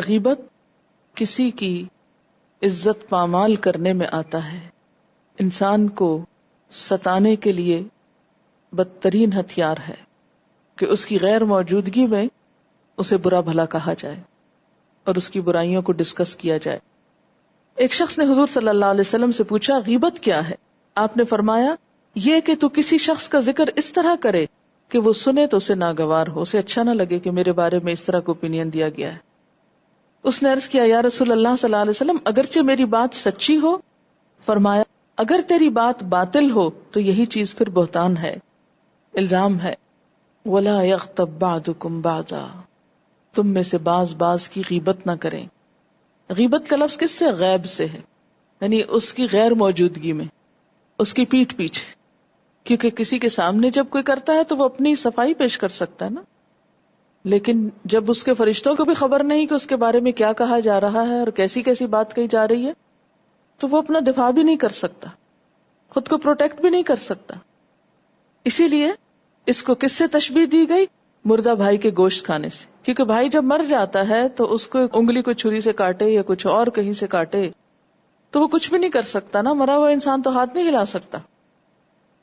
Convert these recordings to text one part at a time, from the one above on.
غیبت کسی کی عزت پامال کرنے میں آتا ہے، انسان کو ستانے کے لیے بدترین ہتھیار ہے کہ اس کی غیر موجودگی میں اسے برا بھلا کہا جائے اور اس کی برائیوں کو ڈسکس کیا جائے۔ ایک شخص نے حضور صلی اللہ علیہ وسلم سے پوچھا غیبت کیا ہے؟ آپ نے فرمایا یہ کہ تو کسی شخص کا ذکر اس طرح کرے کہ وہ سنے تو اسے ناگوار ہو، اسے اچھا نہ لگے کہ میرے بارے میں اس طرح کا اوپینین دیا گیا ہے۔ اس نے عرض کیا یا رسول اللہ صلی اللہ علیہ وسلم اگرچہ میری بات سچی ہو؟ فرمایا اگر تیری بات باطل ہو تو یہی چیز پھر بہتان ہے، الزام ہے۔ وَلَا يَغْتَبْ بَعْضُكُمْ بَعْضًا، تم میں سے بعض کی غیبت نہ کریں۔ غیبت کا لفظ کس سے؟ غیب سے ہے، یعنی اس کی غیر موجودگی میں، اس کی پیٹھ پیچھے، کیونکہ کسی کے سامنے جب کوئی کرتا ہے تو وہ اپنی صفائی پیش کر سکتا ہے نا، لیکن جب اس کے فرشتوں کو بھی خبر نہیں کہ اس کے بارے میں کیا کہا جا رہا ہے اور کیسی کیسی بات کہی جا رہی ہے، تو وہ اپنا دفاع بھی نہیں کر سکتا، خود کو پروٹیکٹ بھی نہیں کر سکتا۔ اسی لیے اس کو کس سے تشبیہ دی گئی؟ مردہ بھائی کے گوشت کھانے سے، کیونکہ بھائی جب مر جاتا ہے تو اس کو انگلی کو چھری سے کاٹے یا کچھ اور کہیں سے کاٹے تو وہ کچھ بھی نہیں کر سکتا نا، مرا ہوا انسان تو ہاتھ نہیں ہلا سکتا۔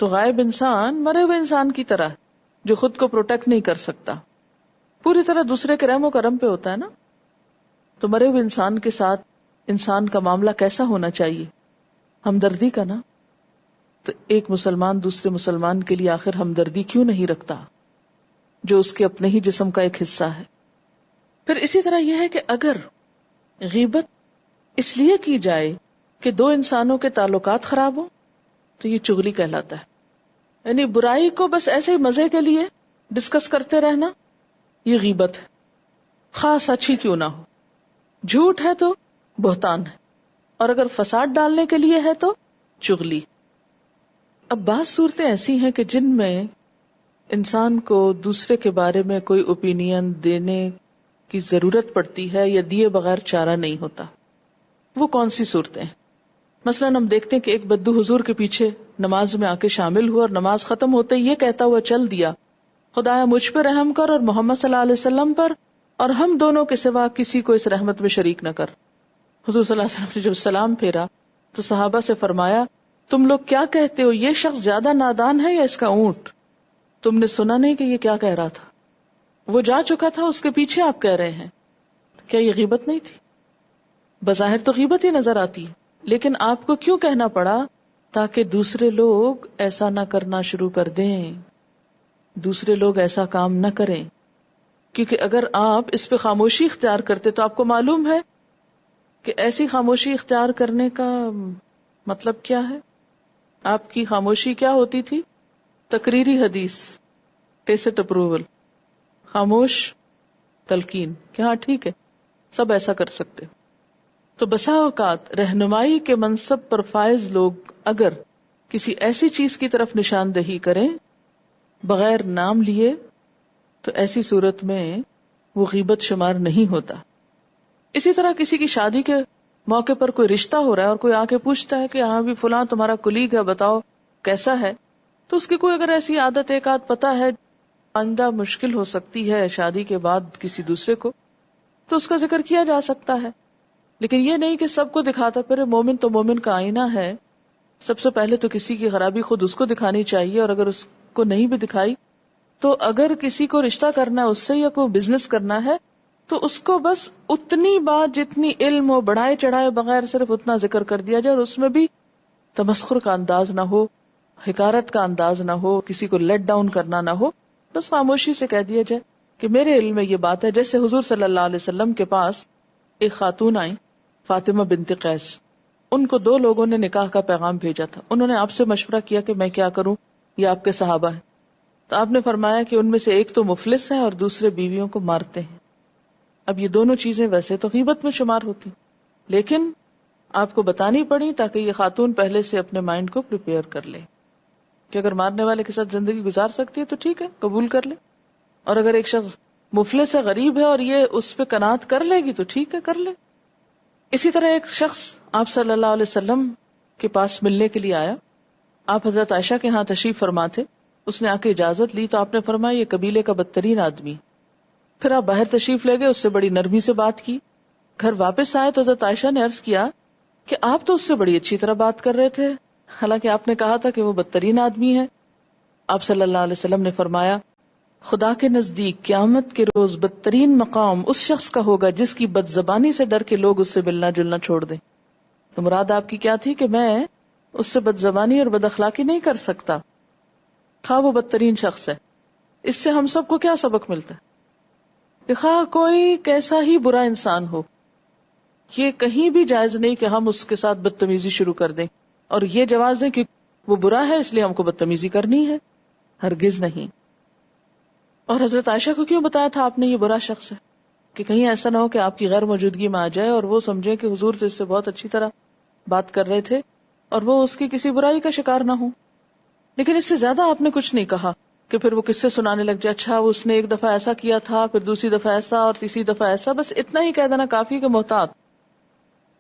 تو غائب انسان مرے ہوئے انسان کی طرح جو خود کو پروٹیکٹ نہیں کر سکتا، پوری طرح دوسرے کے رحم و کرم پہ ہوتا ہے نا۔ تو مرے ہوئے انسان کے ساتھ انسان کا معاملہ کیسا ہونا چاہیے؟ ہمدردی کا نا۔ تو ایک مسلمان دوسرے مسلمان کے لیے آخر ہمدردی کیوں نہیں رکھتا جو اس کے اپنے ہی جسم کا ایک حصہ ہے؟ پھر اسی طرح یہ ہے کہ اگر غیبت اس لیے کی جائے کہ دو انسانوں کے تعلقات خراب ہوں تو یہ چغلی کہلاتا ہے، یعنی برائی کو بس ایسے ہی مزے کے لیے ڈسکس کرتے رہنا، یہ غیبت ہے، خاص اچھی کیوں نہ ہو۔ جھوٹ ہے تو بہتان ہے، اور اگر فساد ڈالنے کے لیے ہے تو چغلی۔ اب بعض صورتیں ایسی ہیں کہ جن میں انسان کو دوسرے کے بارے میں کوئی اوپینین دینے کی ضرورت پڑتی ہے یا دیے بغیر چارہ نہیں ہوتا۔ وہ کون سی صورتیں ہیں؟ مثلا ہم دیکھتے ہیں کہ ایک بدو حضور کے پیچھے نماز میں آ کے شامل ہوا اور نماز ختم ہوتے ہی یہ کہتا ہوا چل دیا خدایا مجھ پہ رحم کر اور محمد صلی اللہ علیہ وسلم پر، اور ہم دونوں کے سوا کسی کو اس رحمت میں شریک نہ کر۔ حضور صلی اللہ علیہ وسلم نے جب سلام پھیرا تو صحابہ سے فرمایا تم لوگ کیا کہتے ہو، یہ شخص زیادہ نادان ہے یا اس کا اونٹ؟ تم نے سنا نہیں کہ یہ کیا کہہ رہا تھا؟ وہ جا چکا تھا، اس کے پیچھے آپ کہہ رہے ہیں، کیا یہ غیبت نہیں تھی؟ بظاہر تو غیبت ہی نظر آتی ہے، لیکن آپ کو کیوں کہنا پڑا؟ تاکہ دوسرے لوگ ایسا نہ کرنا شروع کر دیں، دوسرے لوگ ایسا کام نہ کریں۔ کیونکہ اگر آپ اس پہ خاموشی اختیار کرتے تو آپ کو معلوم ہے کہ ایسی خاموشی اختیار کرنے کا مطلب کیا ہے۔ آپ کی خاموشی کیا ہوتی تھی؟ تقریری حدیث، ٹیسٹ اپروول، خاموش تلقین کہ ہاں ٹھیک ہے سب ایسا کر سکتے۔ تو بسا اوقات رہنمائی کے منصب پر فائز لوگ اگر کسی ایسی چیز کی طرف نشاندہی کریں بغیر نام لیے تو ایسی صورت میں وہ غیبت شمار نہیں ہوتا۔ اسی طرح کسی کی شادی کے موقع پر کوئی رشتہ ہو رہا ہے اور کوئی آ کے پوچھتا ہے کہ ہاں بھی فلاں تمہارا کلیگ ہے، بتاؤ کیسا ہے، تو اس کی کوئی اگر ایسی عادت ایک آدھ پتہ ہے آئندہ مشکل ہو سکتی ہے شادی کے بعد کسی دوسرے کو، تو اس کا ذکر کیا جا سکتا ہے۔ لیکن یہ نہیں کہ سب کو دکھاتا پھر، مومن تو مومن کا آئینہ ہے، سب سے پہلے تو کسی کی خرابی خود اس کو دکھانی چاہیے، اور اگر اس کو نہیں بھی دکھائی تو اگر کسی کو رشتہ کرنا ہے اس سے یا کوئی بزنس کرنا ہے تو اس کو بس اتنی بات جتنی علم ہو، بڑھائے چڑھائے بغیر صرف اتنا ذکر کر دیا جائے، اور اس میں بھی تمسخر کا انداز نہ ہو، حقارت کا انداز نہ ہو، کسی کو لیٹ ڈاؤن کرنا نہ ہو، بس خاموشی سے کہہ دیا جائے کہ میرے علم میں یہ بات ہے۔ جیسے حضور صلی اللہ علیہ وسلم کے پاس ایک خاتون آئی فاطمہ بنت قیس، ان کو دو لوگوں نے نکاح کا پیغام بھیجا تھا، انہوں نے آپ سے مشورہ کیا کہ میں کیا کروں، یہ آپ کے صحابہ ہیں، تو آپ نے فرمایا کہ ان میں سے ایک تو مفلس ہے اور دوسرے بیویوں کو مارتے ہیں۔ اب یہ دونوں چیزیں ویسے تو غیبت میں شمار ہوتی، لیکن آپ کو بتانی پڑی تاکہ یہ خاتون پہلے سے اپنے مائنڈ کو پریپیئر کر لے کہ اگر مارنے والے کے ساتھ زندگی گزار سکتی ہے تو ٹھیک ہے قبول کر لے، اور اگر ایک شخص مفلس ہے، غریب ہے، اور یہ اس پہ قناعت کر لے گی تو ٹھیک ہے کر لے۔ اسی طرح ایک شخص آپ صلی اللہ علیہ وسلم کے پاس ملنے کے لیے آیا، آپ حضرت عائشہ کے ہاں تشریف فرما تھے، اس نے آ کے اجازت لی تو آپ نے فرمایا یہ قبیلے کا بدترین آدمی، پھر آپ باہر تشریف لے گئے، اس سے بڑی نرمی سے بات کی، گھر واپس آئے تو حضرت عائشہ نے عرض کیا کہ آپ تو اس سے بڑی اچھی طرح بات کر رہے تھے، حالانکہ آپ نے کہا تھا کہ وہ بدترین آدمی ہے. آپ صلی اللہ علیہ وسلم نے فرمایا خدا کے نزدیک قیامت کے روز بدترین مقام اس شخص کا ہوگا جس کی بد زبانی سے ڈر کے لوگ اس سے ملنا جلنا چھوڑ دیں. تو مراد آپ کی کیا تھی کہ میں اس سے بد زبانی اور بد اخلاقی نہیں کر سکتا، خواہ وہ بدترین شخص ہے. اس سے ہم سب کو کیا سبق ملتا ہے کہ خواہ کوئی کیسا ہی برا انسان ہو، یہ کہیں بھی جائز نہیں کہ ہم اس کے ساتھ بدتمیزی شروع کر دیں اور یہ جواز دیں کہ وہ برا ہے اس لیے ہم کو بدتمیزی کرنی ہے. ہرگز نہیں. اور حضرت عائشہ کو کیوں بتایا تھا آپ نے یہ برا شخص ہے؟ کہ کہیں ایسا نہ ہو کہ آپ کی غیر موجودگی میں آ جائے اور وہ سمجھے کہ حضور تو اس سے بہت اچھی طرح بات کر رہے تھے اور وہ اس کی کسی برائی کا شکار نہ ہو. لیکن اس سے زیادہ آپ نے کچھ نہیں کہا کہ پھر وہ قصے سنانے لگ جائے، اچھا اس نے ایک دفعہ ایسا کیا تھا، پھر دوسری دفعہ ایسا اور تیسری دفعہ ایسا. بس اتنا ہی کہہ دینا کافی کہ محتاط.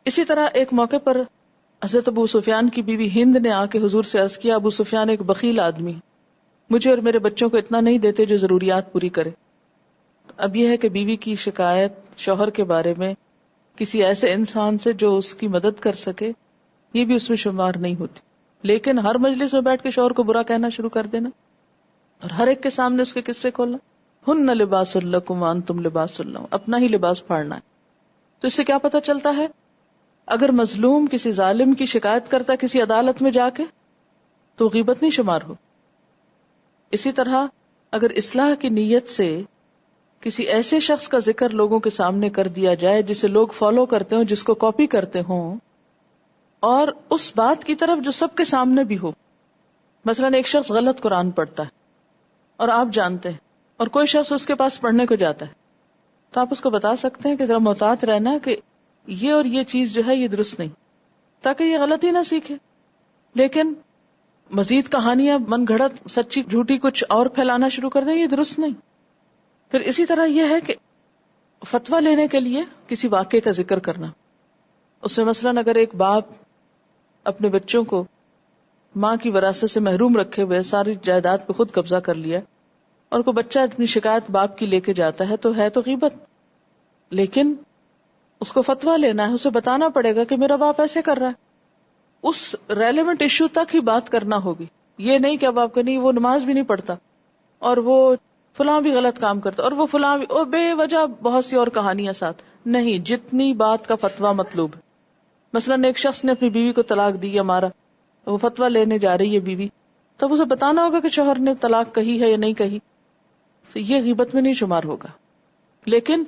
اسی طرح ایک موقع پر حضرت ابو سفیان کی بیوی ہند نے آ کے حضور سے عرض کیا ابو سفیان ایک بخیل آدمی، مجھے اور میرے بچوں کو اتنا نہیں دیتے جو ضروریات پوری کرے. اب یہ ہے کہ بیوی کی شکایت شوہر کے بارے میں کسی ایسے انسان سے جو اس کی مدد کر سکے یہ بھی اس میں شمار نہیں ہوتی. لیکن ہر مجلس میں بیٹھ کے شوہر کو برا کہنا شروع کر دینا اور ہر ایک کے سامنے اس کے قصے کھولنا. ہن لباس لکم وانتم لباس لہم، اپنا ہی لباس پھاڑنا ہے. تو اس سے کیا پتہ چلتا ہے؟ اگر مظلوم کسی ظالم کی شکایت کرتا کسی عدالت میں جا کے تو غیبت نہیں شمار ہو. اسی طرح اگر اصلاح کی نیت سے کسی ایسے شخص کا ذکر لوگوں کے سامنے کر دیا جائے جسے لوگ فالو کرتے ہوں، جس کو کاپی کرتے ہوں، اور اس بات کی طرف جو سب کے سامنے بھی ہو، مثلا ایک شخص غلط قرآن پڑھتا ہے اور آپ جانتے ہیں اور کوئی شخص اس کے پاس پڑھنے کو جاتا ہے، تو آپ اس کو بتا سکتے ہیں کہ ذرا محتاط رہنا کہ یہ اور یہ چیز جو ہے یہ درست نہیں، تاکہ یہ غلطی نہ سیکھے. لیکن مزید کہانیاں من گھڑت سچی جھوٹی کچھ اور پھیلانا شروع کر دیں، یہ درست نہیں. پھر اسی طرح یہ ہے کہ فتویٰ لینے کے لیے کسی واقعے کا ذکر کرنا. اس میں مثلا اگر ایک باپ اپنے بچوں کو ماں کی وراثت سے محروم رکھے ہوئے ساری جائیداد پہ خود قبضہ کر لیا اور کوئی بچہ اپنی شکایت باپ کی لے کے جاتا ہے تو غیبت. لیکن اس کو فتویٰ لینا ہے، اسے بتانا پڑے گا کہ میرا باپ ایسے کر رہا ہے. اس ریلیونٹ ایشو تک ہی بات کرنا ہوگی. یہ نہیں کہ اب آپ کو نہیں وہ نماز بھی نہیں پڑھتا اور وہ فلاں بھی غلط کام کرتا اور وہ فلاں بھی اور بے وجہ بہت سی اور کہانیاں ساتھ نہیں. جتنی بات کا فتویٰ مطلوب ہے. مثلاً ایک شخص نے اپنی بیوی کو طلاق دی یا مارا، وہ فتویٰ لینے جا رہی ہے بیوی، تب اسے بتانا ہوگا کہ شوہر نے طلاق کہی ہے یا نہیں کہی. تو یہ غیبت میں نہیں شمار ہوگا. لیکن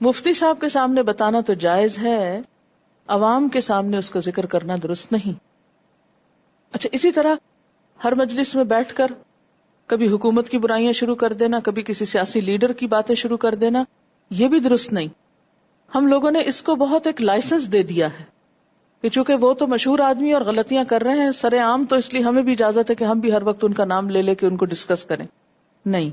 مفتی صاحب کے سامنے بتانا تو جائز ہے، عوام کے سامنے اس کا ذکر کرنا درست نہیں. اچھا، اسی طرح ہر مجلس میں بیٹھ کر کبھی حکومت کی برائیاں شروع کر دینا، کبھی کسی سیاسی لیڈر کی باتیں شروع کر دینا، یہ بھی درست نہیں. ہم لوگوں نے اس کو بہت ایک لائسنس دے دیا ہے کہ چونکہ وہ تو مشہور آدمی اور غلطیاں کر رہے ہیں سر عام، تو اس لیے ہمیں بھی اجازت ہے کہ ہم بھی ہر وقت ان کا نام لے لے کے ان کو ڈسکس کریں. نہیں،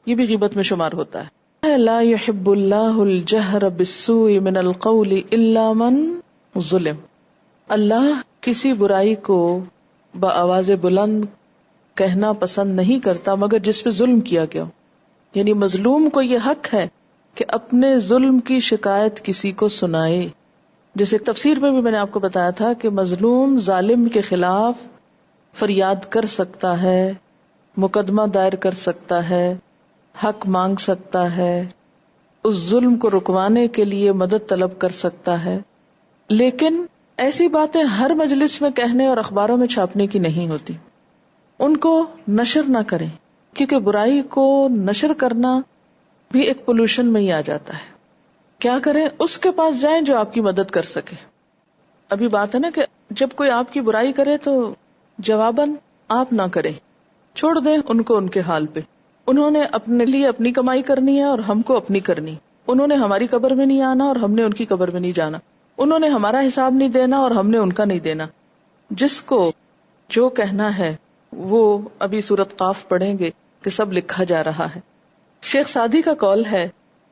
یہ بھی غیبت میں شمار ہوتا ہے. لا يحب اللہ الجہر بالسوء من القول الا من ظلم. اللہ کسی برائی کو بآواز بلند کہنا پسند نہیں کرتا مگر جس پہ ظلم کیا گیا ہو. یعنی مظلوم کو یہ حق ہے کہ اپنے ظلم کی شکایت کسی کو سنائے. جیسے تفسیر میں بھی میں نے آپ کو بتایا تھا کہ مظلوم ظالم کے خلاف فریاد کر سکتا ہے، مقدمہ دائر کر سکتا ہے، حق مانگ سکتا ہے، اس ظلم کو رکوانے کے لیے مدد طلب کر سکتا ہے. لیکن ایسی باتیں ہر مجلس میں کہنے اور اخباروں میں چھاپنے کی نہیں ہوتی. ان کو نشر نہ کریں، کیونکہ برائی کو نشر کرنا بھی ایک پولوشن میں ہی آ جاتا ہے. کیا کریں؟ اس کے پاس جائیں جو آپ کی مدد کر سکے. ابھی بات ہے نا کہ جب کوئی آپ کی برائی کرے تو جواباً آپ نہ کریں، چھوڑ دیں ان کو ان کے حال پہ. انہوں نے اپنے لیے اپنی کمائی کرنی ہے اور ہم کو اپنی کرنی. انہوں نے ہماری قبر میں نہیں آنا اور ہم نے ان کی قبر میں نہیں جانا. انہوں نے ہمارا حساب نہیں دینا اور ہم نے ان کا نہیں دینا. جس کو جو کہنا ہے وہ ابھی سورۃ قاف پڑھیں گے کہ سب لکھا جا رہا ہے. شیخ سعدی کا قول ہے،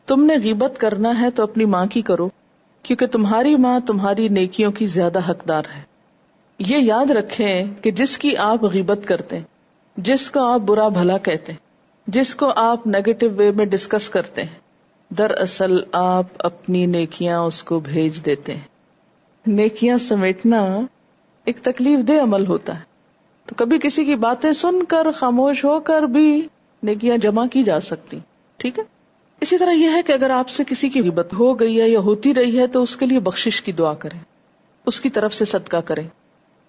تم نے غیبت کرنا ہے تو اپنی ماں کی کرو، کیونکہ تمہاری ماں تمہاری نیکیوں کی زیادہ حقدار ہے. یہ یاد رکھیں کہ جس کی آپ غیبت کرتے ہیں، جس کو آپ برا بھلا کہتے ہیں، جس کو آپ نیگیٹو وے میں ڈسکس کرتے ہیں، دراصل آپ اپنی نیکیاں اس کو بھیج دیتے ہیں۔ نیکیاں سمیٹنا ایک تکلیف دہ عمل ہوتا ہے، تو کبھی کسی کی باتیں سن کر خاموش ہو کر بھی نیکیاں جمع کی جا سکتی، ٹھیک ہے۔ اسی طرح یہ ہے کہ اگر آپ سے کسی کی غیبت ہو گئی ہے یا ہوتی رہی ہے تو اس کے لیے بخشش کی دعا کریں، اس کی طرف سے صدقہ کریں،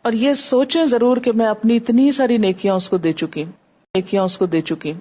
اور یہ سوچیں ضرور کہ میں اپنی اتنی ساری نیکیاں اس کو دے چکی